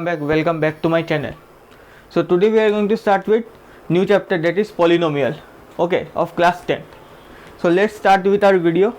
Welcome back to my channel. So today we are going to start with new chapter, that is polynomial, okay, of class 10. So let's start with our video.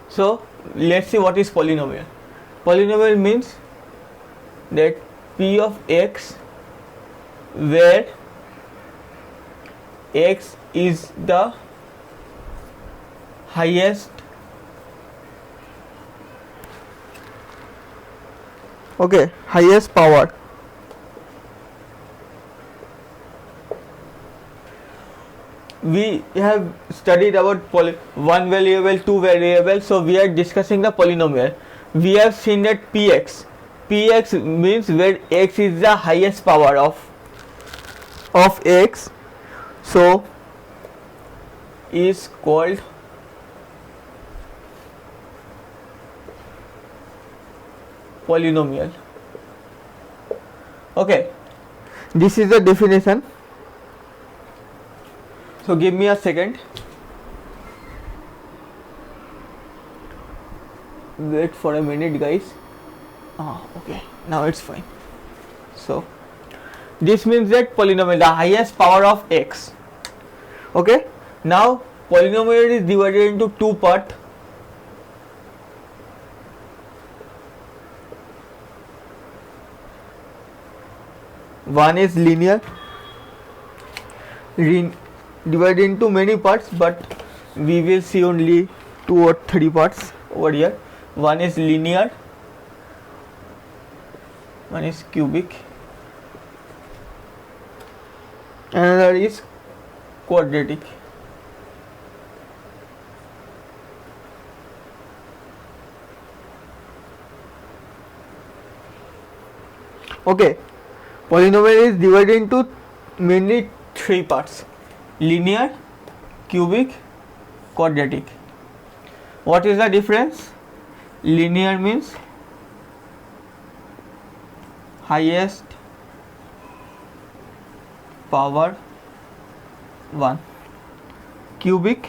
So let's see what is polynomial. Polynomial means that p of x where x is the highest power. We have studied about one variable, two variables, so we are discussing the polynomial. We have seen that px means where x is the highest power of x, so is called polynomial. Okay, this is the definition. So give me a second. Wait for a minute, guys. Okay, now it's fine. So this means that polynomial, the highest power of x. Okay, now polynomial is divided into two parts. One is linear, divided into many parts, but we will see only 2 or 3 parts over here. One is linear, one is cubic, another is quadratic. Okay, polynomial is divided into mainly 3 parts: linear, cubic, quadratic. What is the difference? Linear means highest power 1. Cubic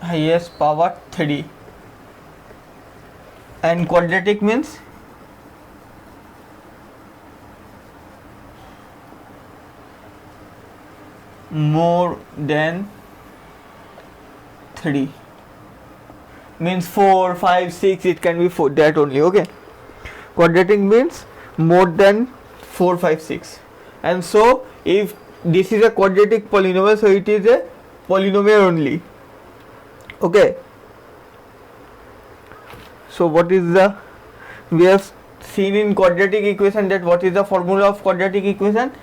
highest power 3, and quadratic means more than 3, means 4, 5, 6, it can be 4, that only. Okay, quadratic means more than 4, 5, 6. And so if this is a quadratic polynomial, so it is a polynomial only. Okay, so what is the, we have seen in quadratic equation that what is the formula of quadratic equation?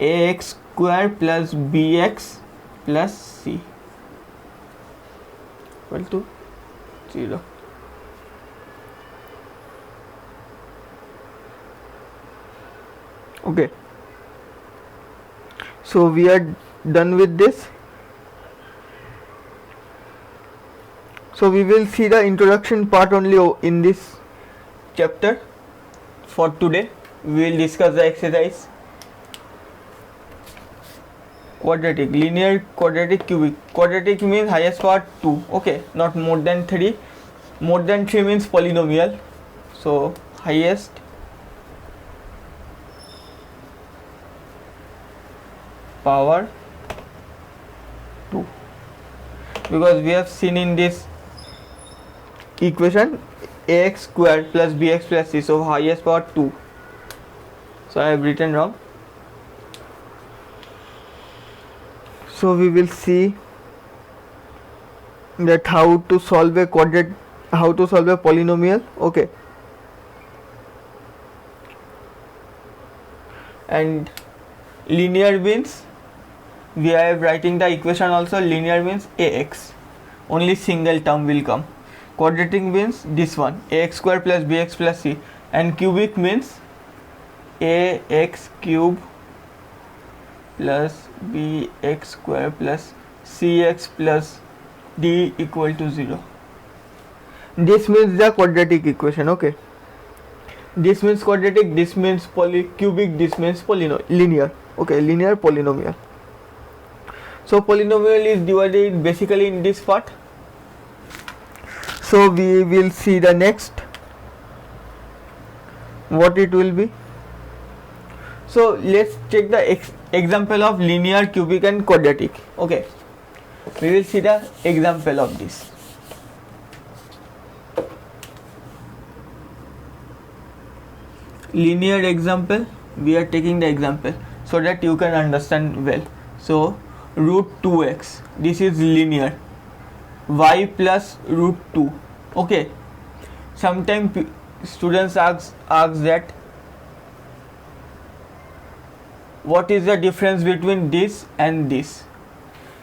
Ax square plus bx plus c equal to 0. Okay, so we are done with this. So we will see the introduction part only in this chapter. For today we will discuss the exercise. Quadratic, linear, quadratic, cubic. Quadratic means highest power 2. Okay, not more than 3. More than 3 means polynomial. So highest power 2, because we have seen in this equation ax square plus bx plus c, so highest power 2. So I have written wrong. So we will see that how to solve a polynomial. Okay, and linear means we are writing the equation also. Linear means ax, only single term will come. Quadratic means this one, ax square plus bx plus c, and cubic means ax cube plus bx square plus cx plus d equal to 0. This means the quadratic equation. Okay, This means quadratic, this means cubic, this means linear. Okay, linear polynomial. So polynomial is divided basically in this part. So we will see the next what it will be. So let's take the example of linear, cubic and quadratic. Okay, we will see the example of this. Linear example, we are taking the example so that you can understand well. So root 2x, this is linear, y plus root 2. Okay, sometimes students ask that what is the difference between this and this.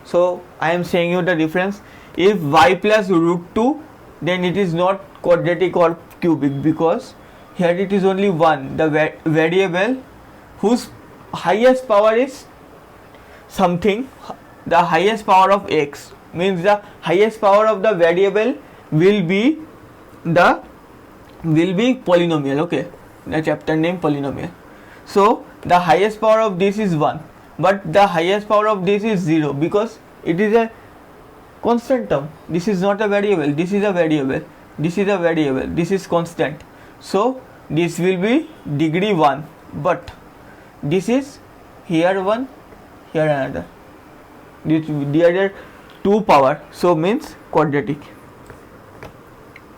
So I am saying you the difference. If y plus root 2, then it is not quadratic or cubic, because here it is only one, the variable whose highest power is something. The highest power of x means the highest power of the variable will be polynomial. Okay, the chapter name polynomial. So the highest power of this is 1, but the highest power of this is 0, because it is a constant term. This is not a variable, this is a variable, this is a variable, this is constant. So this will be degree 1, but this is here 1, here another. The other 2 power, so means quadratic.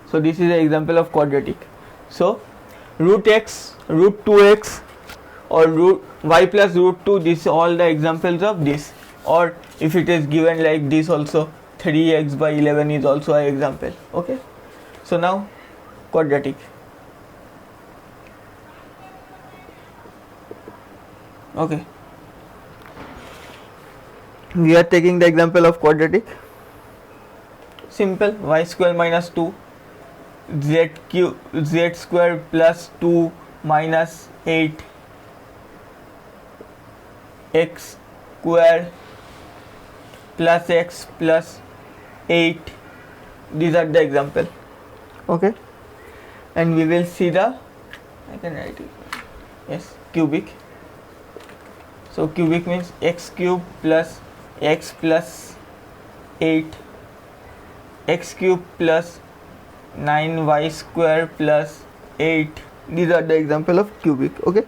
So this is an example of quadratic. So root x, root 2x or root y plus root 2, this all the examples of this. Or if it is given like this also, 3x by 11 is also an example. Okay, so now quadratic. Okay, we are taking the example of quadratic. Simple, y square minus 2 z square plus 2 minus 8 x square plus x plus 8. These are the example. Okay, and we will see the, I can write it, yes, cubic. So cubic means x cube plus x plus 8, x cube plus 9y square plus 8. These are the example of cubic. Okay,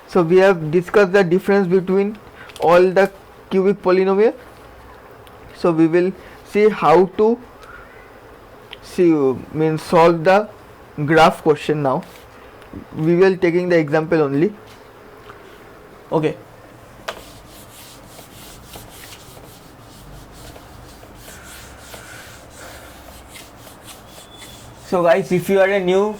so we have discussed the difference between all the cubic polynomial. So we will see how to solve the graph question. Now we will taking the example only. Okay, so guys, if you are a new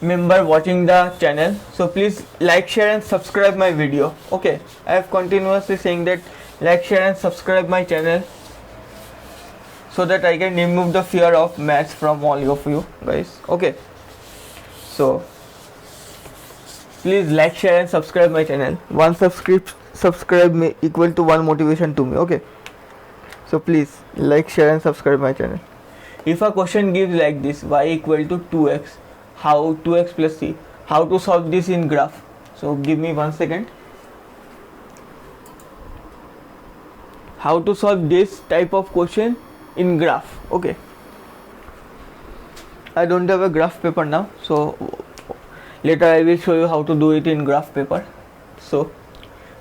member watching the channel, so please like, share and subscribe my video. Okay, I have continuously saying that like, share and subscribe my channel so that I can remove the fear of maths from all of you guys. Okay, so please like, share and subscribe my channel. One subscribe me equal to one motivation to me. Okay, so please like, share and subscribe my channel. If a question gives like this, y equal to 2x, how 2x plus c, how to solve this in graph? So give me 1 second. How to solve this type of question in graph? Okay, I don't have a graph paper now, so later I will show you how to do it in graph paper. So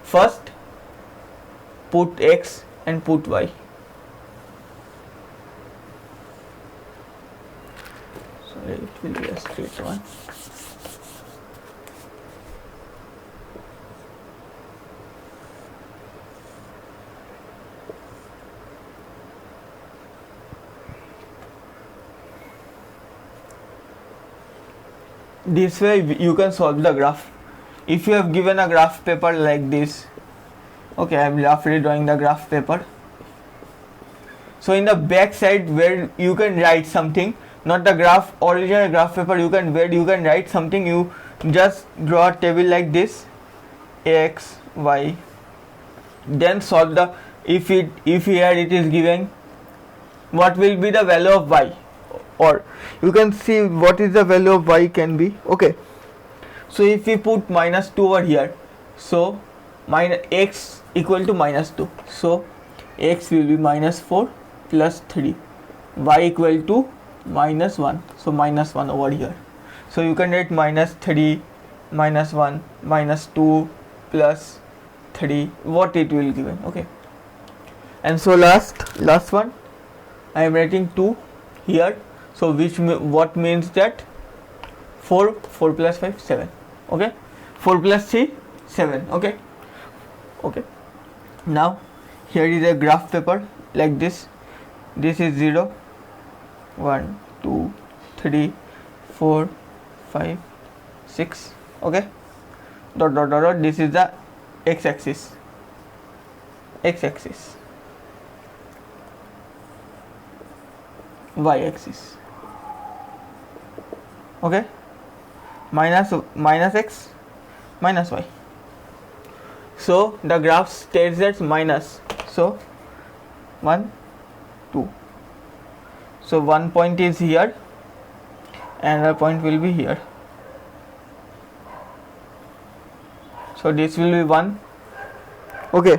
first put x and put y. So it will be a straight one. This way you can solve the graph. If you have given a graph paper like this, okay, I am roughly drawing the graph paper. So in the back side where you can write something, not the graph, original graph paper, you can write something, you just draw a table like this, x, y, then solve the, if here it is given what will be the value of y, or you can see what is the value of y can be. Okay, so if we put minus 2 over here, so minus x equal to minus 2, so x will be minus 4 plus 3, y equal to minus 1, so minus 1 over here. So you can write minus 3 minus 1 minus 2 plus 3, what it will given. Okay, and so last one I am writing 2 here, so what means that 4 plus 5 7. Okay, 4 plus 3 7. Okay, now here is a graph paper like this. This is 0 1 2 3 4 5 6. Okay, dot dot dot dot. This is the x-axis, y-axis. Okay, minus x minus y. So the graph states that minus, so 1 2, so one point is here, another point will be here, so this will be 1. Okay,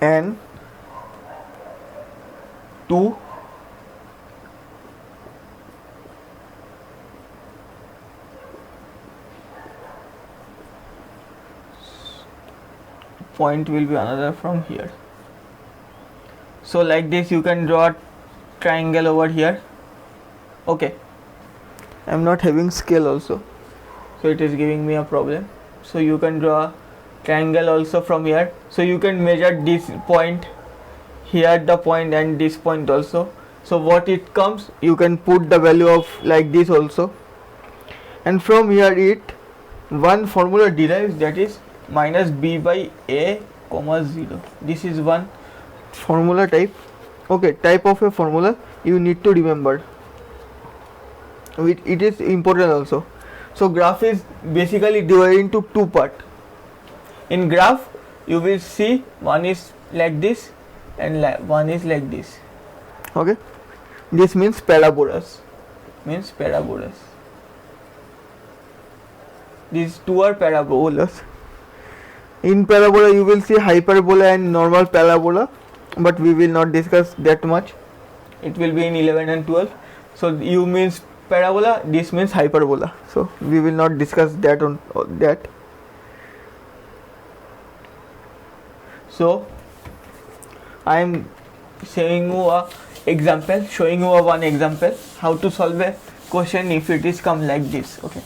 and 2 point will be another from here. So like this you can draw a triangle over here. Okay, I am not having scale also, so it is giving me a problem. So you can draw a triangle also from here, so you can measure this point here, the point, and this point also. So what it comes, you can put the value of like this also, and from here one formula derives, that is minus b by a comma 0. This is one formula type. Okay, type of a formula you need to remember, it is important also. So graph is basically divided into two parts. In graph you will see one is like this and one is like this. Okay, this means parabolas, these two are parabolas. In parabola you will see hyperbola and normal parabola, but we will not discuss that much, it will be in 11 and 12. So u means parabola, this means hyperbola, so we will not discuss that on that. So I am showing you one example how to solve a question if it is come like this. Okay,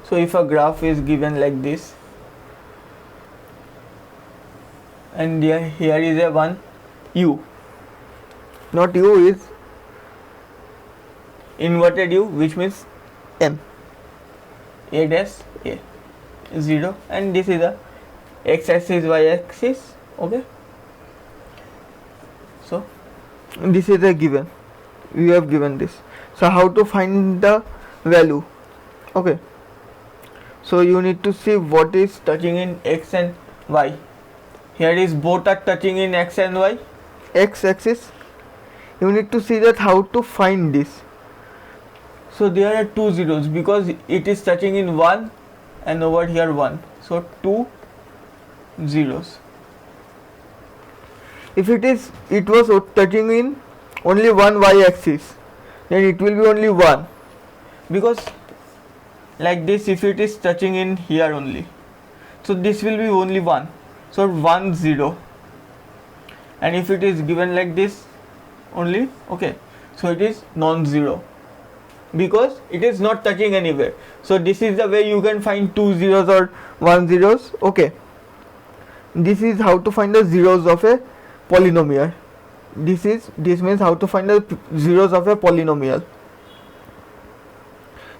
so if a graph is given like this, and here is a one u, not u, is inverted u, which means m, a dash a 0, and this is the x-axis, y-axis. Okay, so this is a given, we have given this. So how to find the value? Okay, so you need to see what is touching in x and y. Here is both are touching in x and y, x-axis. You need to see that how to find this. So there are two zeros because it is touching in 1 and over here 1, so 2 zeros. If it was touching in only one y-axis, then it will be only 1, because like this, if it is touching in here only, so this will be only 1, so 1 0, and if it is given like this only, okay, so it is non-zero because it is not touching anywhere. So this is the way you can find 2 zeros or 1 zeros. Okay, this is how to find the zeros of a polynomial. This means how to find the zeros of a polynomial.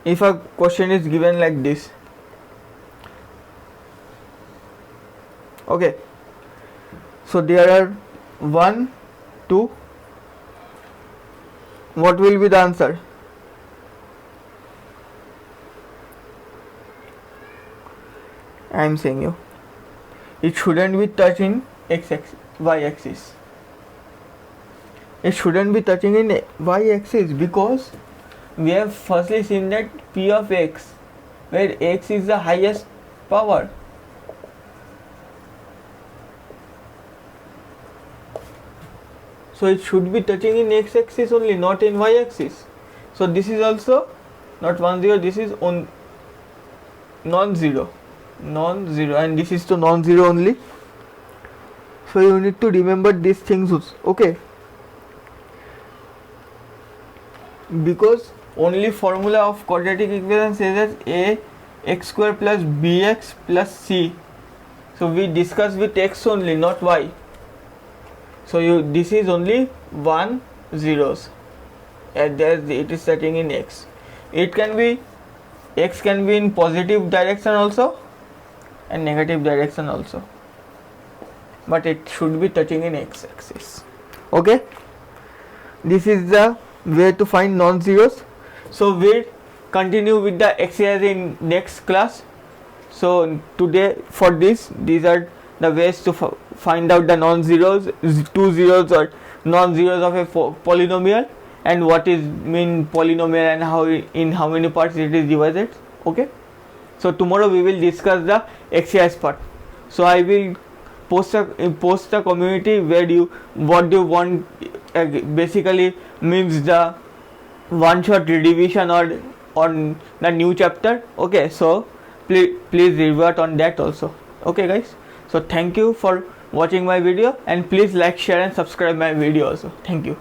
If a question is given like this, okay, so there are 1 2, what will be the answer? I am saying you, it shouldn't be touching y-axis. It shouldn't be touching in y-axis because we have firstly seen that p of x, where x is the highest power. So it should be touching in x-axis only, not in y-axis. So this is also not 1 0, this is on non-zero, and this is to non-zero only. So you need to remember these things, okay? Because only formula of quadratic equation says that a x square plus bx plus c. So we discuss with x only, not y. So this is only 1 zeros, and there it is setting in x. X can be in positive direction also and negative direction also, but it should be touching in x-axis. Okay, this is the way to find non-zeros. So we'll continue with the exercise in next class. So today for these are the ways to find out the non-zeros, two zeros or non-zeros of a polynomial, and what is mean polynomial and how many parts it is divided. Okay, so tomorrow we will discuss the exercise part. So I will post a community where what do you want, basically means the one shot revision or on the new chapter. Okay, so please revert on that also. Okay guys, so thank you for watching my video, and please like, share and subscribe my video also. Thank you.